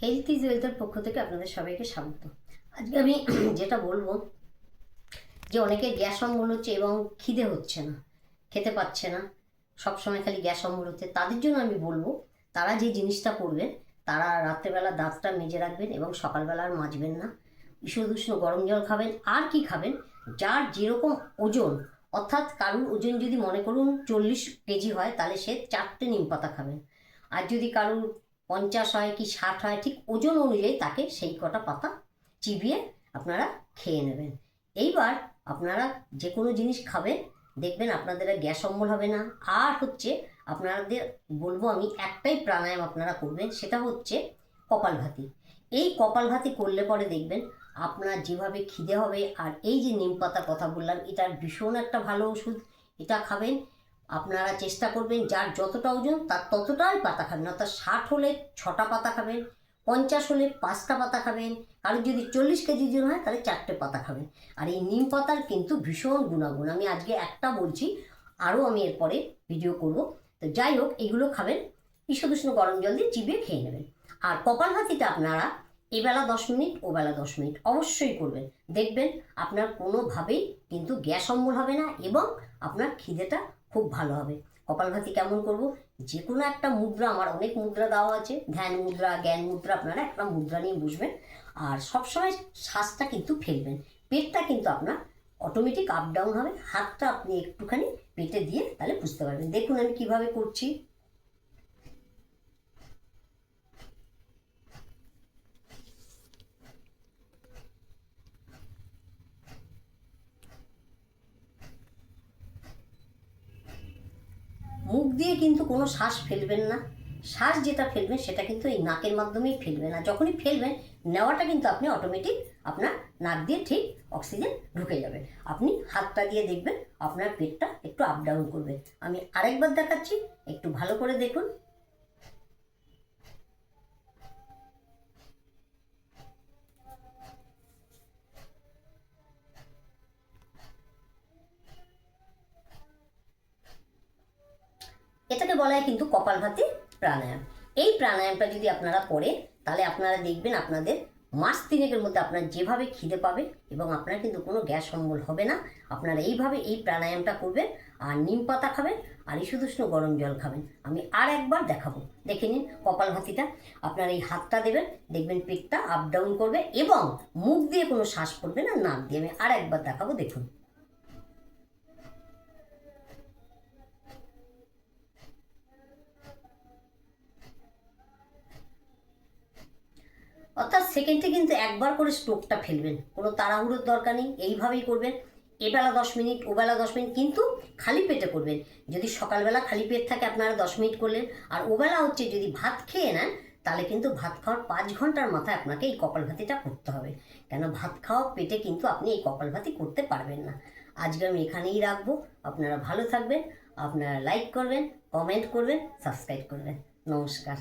Health is ওয়েলথের পক্ষ থেকে আপনাদের সবাইকে স্বাগত। আজকে আমি যেটা বলবো যে অনেকে গ্যাস অম্বল হচ্ছে এবং খিদে হচ্ছে না, খেতে পাচ্ছে না, সবসময় খালি গ্যাস অম্বল হচ্ছে, তাদের জন্য আমি বলবো তারা যে জিনিসটা করবেন, তারা রাত্রেবেলা দাঁতটা মেজে রাখবেন এবং সকালবেলা আর মাজবেন না। ঈষদ উষ্ণ গরম জল খাবেন। আর কি খাবেন, যার যেরকম ওজন, অর্থাৎ কারুর ওজন যদি মনে করুন 40 কেজি হয়, তাহলে সে 4টে নিম পাতা খাবেন। আর যদি কারুর 50 হয় কি 60 হয়, ঠিক ওজন অনুযায়ী তাকে সেই কটা পাতা চিবিয়ে আপনারা খেয়ে নেবেন। এইবার আপনারা যে কোনো জিনিস খাবেন, দেখবেন আপনাদের আর গ্যাস অম্বল হবে না। আর হচ্ছে আপনাদের বলবো আমি, একটাই প্রাণায়াম আপনারা করবেন, সেটা হচ্ছে কপালভাতি। এই কপালভাতি করলে পরে দেখবেন আপনার যেভাবে খিদে হবে। আর এই যে নিম পাতার কথা বললাম, এটার ভীষণ একটা ভালো ওষুধ, এটা খাবেন। আপনারা চেষ্টা করবেন যার যতটা ওজন তার ততটাই পাতা খাবেন, অর্থাৎ 60 হলে 6টা পাতা খাবেন, 50 হলে 5টা পাতা খাবেন, আর যদি 40 কেজি ওজন হয় তাহলে 4টে পাতা খাবেন। আর এই নিম পাতার কিন্তু ভীষণ গুণাগুণ, আমি আজকে একটা বলছি, আরও আমি এরপরে ভিডিও করব। তো যাই হোক, এগুলো খাবেন, ঈষদ উষ্ণ গরম জল দিয়ে চিবিয়ে খেয়ে নেবেন। আর কপালভাতিটা আপনারা এবেলা 10 মিনিট, ওবেলা 10 মিনিট অবশ্যই করবেন। দেখবেন আপনার কোনোভাবেই কিন্তু গ্যাস অম্বল হবে না এবং আপনার খিদেটা খুব ভালো হবে। কপালভাতি কেমন করব, যে কোনো একটা মুদ্রা, আমার অনেক মুদ্রা দেওয়া আছে, ধ্যান মুদ্রা, জ্ঞান মুদ্রা, আপনারা একটা মুদ্রা নিয়ে বসবেন। আর সবসময় শ্বাসটা কিন্তু ফেলবেন, পেটটা কিন্তু আপনার অটোমেটিক আপ ডাউন হবে। হাতটা আপনি একটুখানি পেটে দিয়ে তাহলে বুঝতে পারবেন। দেখুন আমি কিভাবে করছি। মুখ দিয়ে কিন্তু কোনো শ্বাস ফেলবেন না, শ্বাস যেটা ফেলবেন সেটা কিন্তু এই নাকের মাধ্যমেই ফেলবেন। আর যখনই ফেলবেন, নেওয়াটা কিন্তু আপনি অটোমেটিক আপনার নাক দিয়ে ঠিক অক্সিজেন ঢুকে যাবে। আপনি হাতটা দিয়ে দেখবেন আপনার পেটটা একটু আপ ডাউন করবে। আমি আরেকবার দেখাচ্ছি, একটু ভালো করে দেখুন। এটাকে বলা হয় কিন্তু কপালভাতি প্রাণায়াম। এই প্রাণায়ামটা যদি আপনারা করেন, তাহলে আপনারা দেখবেন আপনাদের মাস 3-এর মধ্যে আপনার যেভাবে খিদে পাবে এবং আপনার কিন্তু কোনো গ্যাস অম্বল হবে না। আপনারা এইভাবে এই প্রাণায়ামটা করবেন, আর নিম পাতা খাবেন, আর ঈষদ উষ্ণ গরম জল খাবেন। আমি আর একবার দেখাবো, দেখে নিন কপালভাতিটা। আপনারা এই হাতটা দেবেন, দেখবেন পেটটা আপ ডাউন করবে এবং মুখ দিয়ে কোনো শ্বাস পড়বে না, নাক দিয়ে। আমি আর একবার দেখাবো, দেখুন। অর্থাৎ সেকেন্ডে কিন্তু একবার করে স্ট্রোকটা ফেলবেন, কোনো তাড়াহুড়োর দরকার নেই, এইভাবেই করবেন। এবেলা 10 মিনিট, ওবেলা 10 মিনিট, কিন্তু খালি পেটে করবেন। যদি সকালবেলা খালি পেট থাকে আপনারা 10 মিনিট করলেন, আর ওবেলা হচ্ছে যদি ভাত খেয়ে নেন, তাহলে কিন্তু ভাত খাওয়ার 5 ঘন্টার মাথায় আপনাকে এই কপালভাতিটা করতে হবে। কেন, ভাত খাওয়া পেটে কিন্তু আপনি এই কপালভাতি করতে পারবেন না। আজকে আমি এখানেই রাখবো। আপনারা ভালো থাকবেন, আপনারা লাইক করবেন, কমেন্ট করবেন, সাবস্ক্রাইব করবেন। নমস্কার।